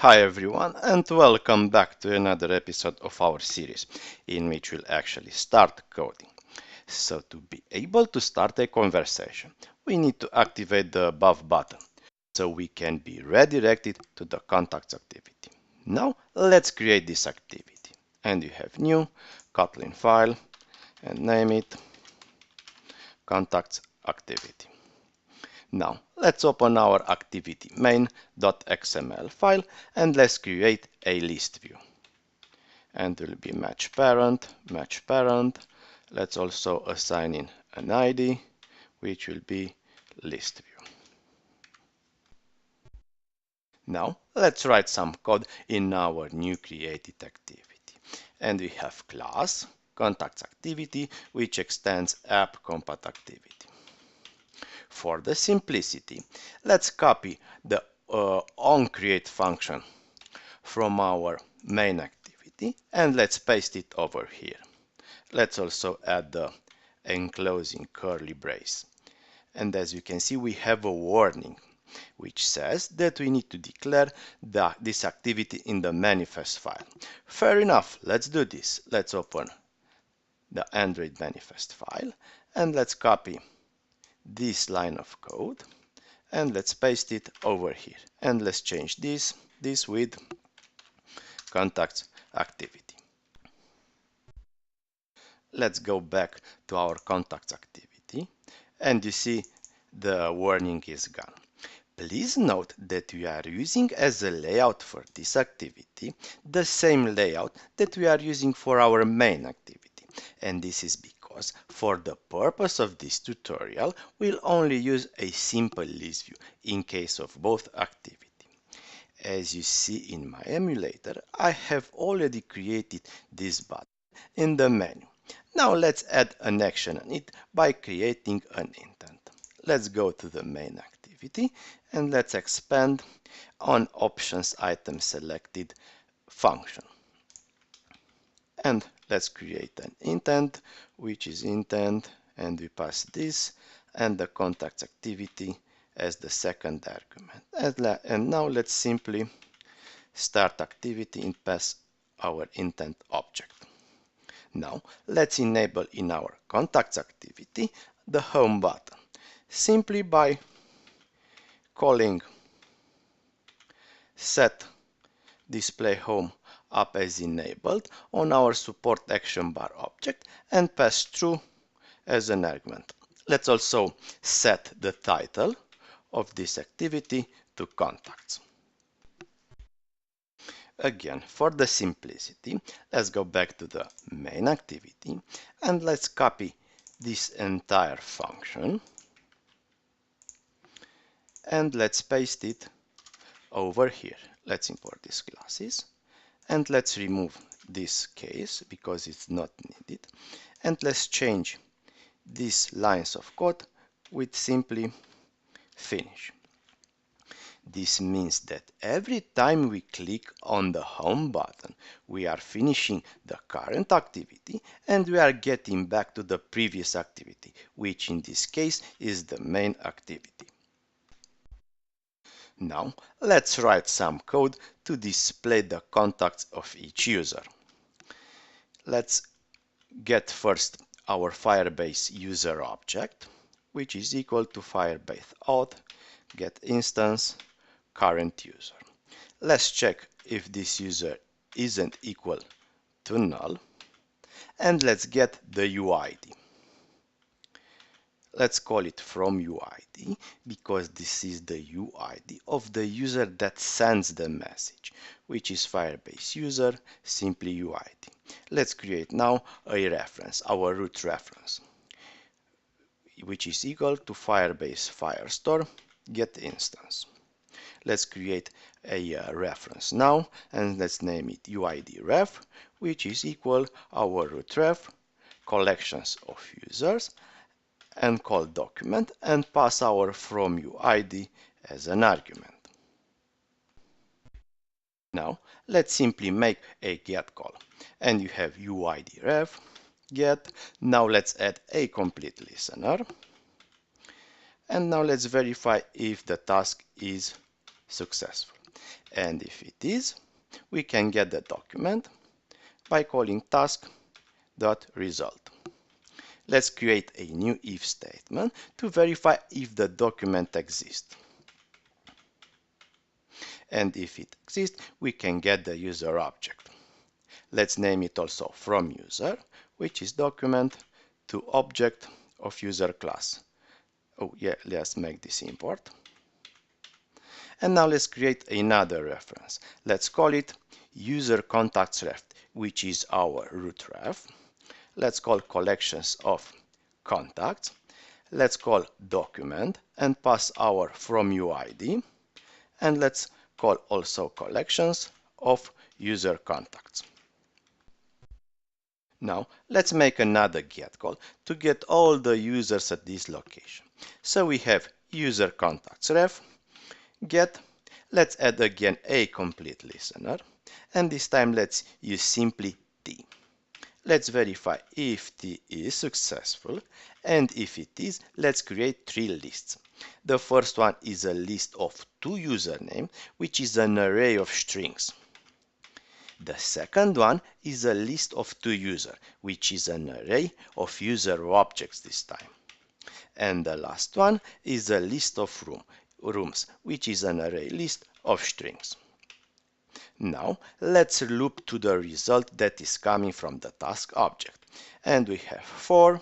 Hi everyone, and welcome back to another episode of our series in which we'll actually start coding. So to be able to start a conversation, we need to activate the above button so we can be redirected to the contacts activity. Now let's create this activity, and you have new Kotlin file and name it contacts activity. Now, let's open our activity main.xml file and let's create a list view. And it will be match parent. Let's also assign in an ID, which will be list view. Now, let's write some code in our new created activity. And we have class contacts activity, which extends app compat activity. For the simplicity, let's copy the onCreate function from our main activity and let's paste it over here. Let's also add the enclosing curly brace. And as you can see, we have a warning which says that we need to declare this activity in the manifest file. Fair enough, let's do this. Let's open the Android manifest file and let's copy this line of code and let's paste it over here, and let's change this with contacts activity. Let's go back to our contacts activity and you see the warning is gone. Please note that we are using as a layout for this activity the same layout that we are using for our main activity, and this is because for the purpose of this tutorial we'll only use a simple list view in case of both activity. As you see in my emulator, I have already created this button in the menu. Now let's add an action on it by creating an intent. Let's go to the main activity and let's expand on options item selected function. And let's create an intent, which is intent, and we pass this and the contacts activity as the second argument. And now let's simply start activity and pass our intent object. Now let's enable in our contacts activity the home button simply by calling set display home up as enabled on our support action bar object and pass true as an argument. Let's also set the title of this activity to contacts. Again, for the simplicity, let's go back to the main activity and let's copy this entire function and let's paste it over here. Let's import these classes and let's remove this case because it's not needed, and let's change these lines of code with simply finish. This means that every time we click on the home button, we are finishing the current activity and we are getting back to the previous activity, which in this case is the main activity. Now let's write some code to display the contacts of each user. Let's get first our Firebase user object, which is equal to Firebase auth get instance current user. Let's check if this user isn't equal to null, and let's get the UID. Let's call it from UID because this is the UID of the user that sends the message, which is Firebase user simply UID. Let's create now a reference, our root reference, which is equal to Firebase Firestore get instance. Let's create a reference now and let's name it UID ref, which is equal our root ref collections of users, and call document and pass our from UID as an argument. Now let's simply make a get call and you have UID ref get. Now let's add a complete listener and now let's verify if the task is successful. And if it is, we can get the document by calling task.result. Let's create a new if statement to verify if the document exists. And if it exists, we can get the user object. Let's name it also from user, which is document to object of user class. Oh yeah, let's make this import. And now let's create another reference. Let's call it user contacts ref, which is our root ref. Let's call collections of contacts. Let's call document and pass our from UID. And let's call also collections of user contacts. Now let's make another get call to get all the users at this location. So we have user contacts ref get. Let's add again a complete listener, and this time let's use simply T. Let's verify if T is successful, and if it is, let's create three lists. The first one is a list of two usernames, which is an array of strings. The second one is a list of two users, which is an array of user objects this time. And the last one is a list of rooms, which is an array list of strings. Now let's loop to the result that is coming from the task object. And we have 4.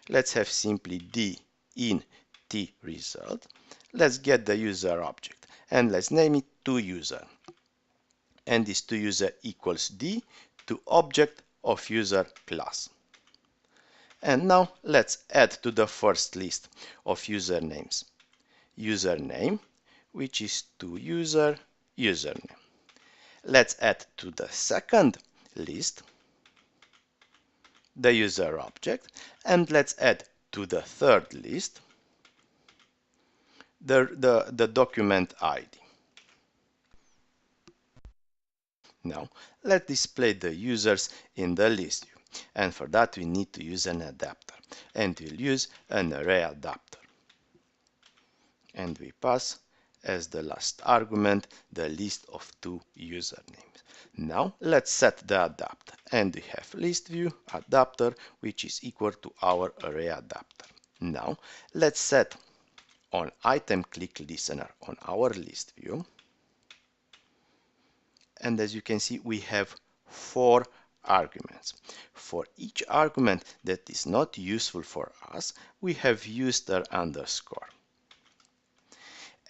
Let's have simply d in t result. Let's get the user object and let's name it toUser. And this toUser equals d to object of user class. And now let's add to the first list of usernames username, which is toUser username. Let's add to the second list the user object, and let's add to the third list the document ID. Now let's display the users in the list view, and for that we need to use an adapter, and we'll use an ArrayAdapter. And we pass as the last argument the list of two usernames. Now let's set the adapter, and we have ListView adapter, which is equal to our ArrayAdapter. Now let's set on item click listener on our list view, and as you can see we have 4 arguments. For each argument that is not useful for us, we have used an underscore.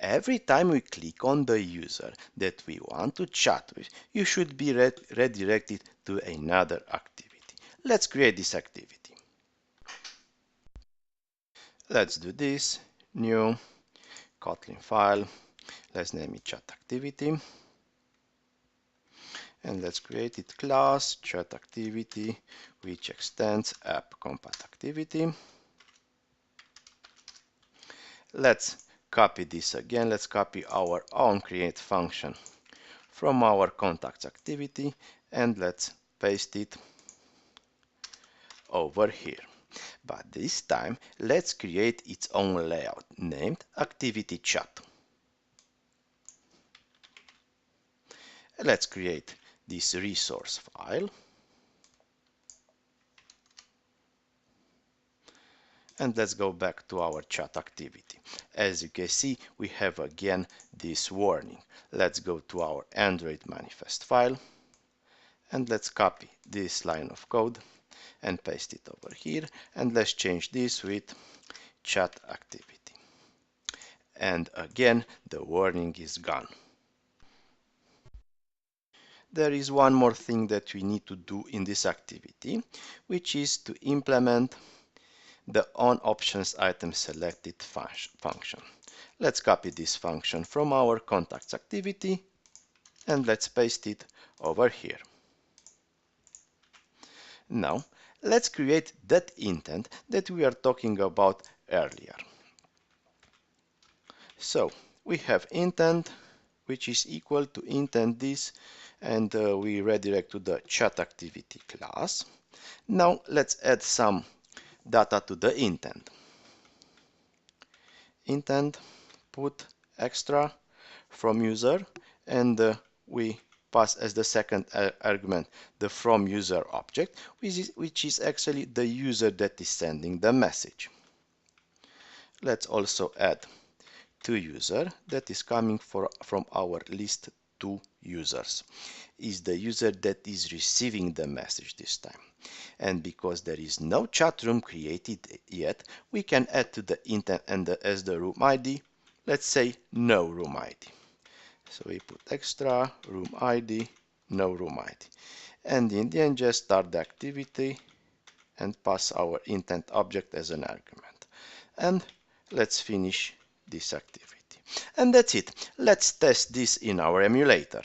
Every time we click on the user that we want to chat with, you should be redirected to another activity. Let's create this activity. Let's do this, new Kotlin file. Let's name it chat activity. And let's create it class chat activity, which extends app compat activity. Let's copy this again. Let's copy our own create function from our contacts activity, and let's paste it over here. But this time let's create its own layout named activity chat. Let's create this resource file, and let's go back to our chat activity. As you can see, we have again this warning. Let's go to our Android manifest file, and let's copy this line of code and paste it over here, and let's change this with chat activity. And again the warning is gone. There is one more thing that we need to do in this activity, which is to implement the onOptions item selected function. Let's copy this function from our contacts activity, and let's paste it over here. Now let's create that intent that we are talking about earlier. So we have intent, which is equal to intent this, and we redirect to the chat activity class. Now let's add some data to the intent. Intent put extra from user, and we pass as the second argument the from user object, which is actually the user that is sending the message. Let's also add to user that is coming from our list to users, is the user that is receiving the message this time. And because there is no chat room created yet, we can add to the intent and as the room ID, let's say no room ID. So we put extra room ID, no room ID. And in the end, just start the activity and pass our intent object as an argument. And let's finish this activity. And that's it. Let's test this in our emulator.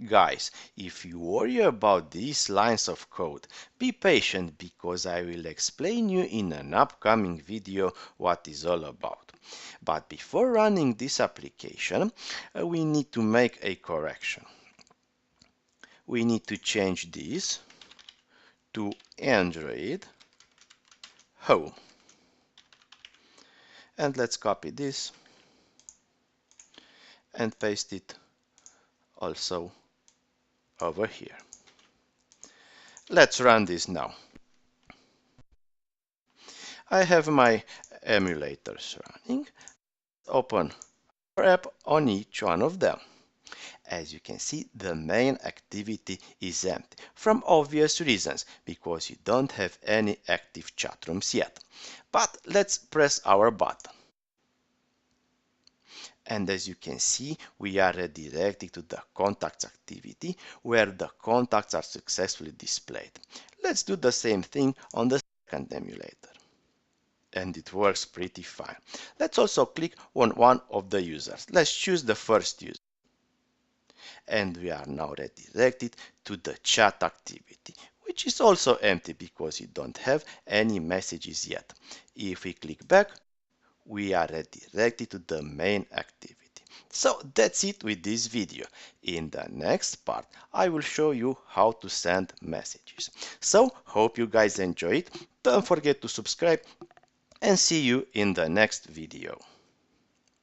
Guys, if you worry about these lines of code, be patient because I will explain you in an upcoming video what is all about. But before running this application, we need to make a correction. We need to change this to Android Home. And let's copy this and paste it also over here. Let's run this now. I have my emulators running. Open our app on each one of them. As you can see, the main activity is empty from obvious reasons, because you don't have any active chat rooms yet. But let's press our button. And as you can see, we are redirected to the contacts activity where the contacts are successfully displayed. Let's do the same thing on the second emulator. And it works pretty fine. Let's also click on one of the users. Let's choose the first user. And we are now redirected to the chat activity, which is also empty because you don't have any messages yet. If we click back, we are redirected to the main activity. So that's it with this video. In the next part, I will show you how to send messages. So hope you guys enjoy it. Don't forget to subscribe and see you in the next video.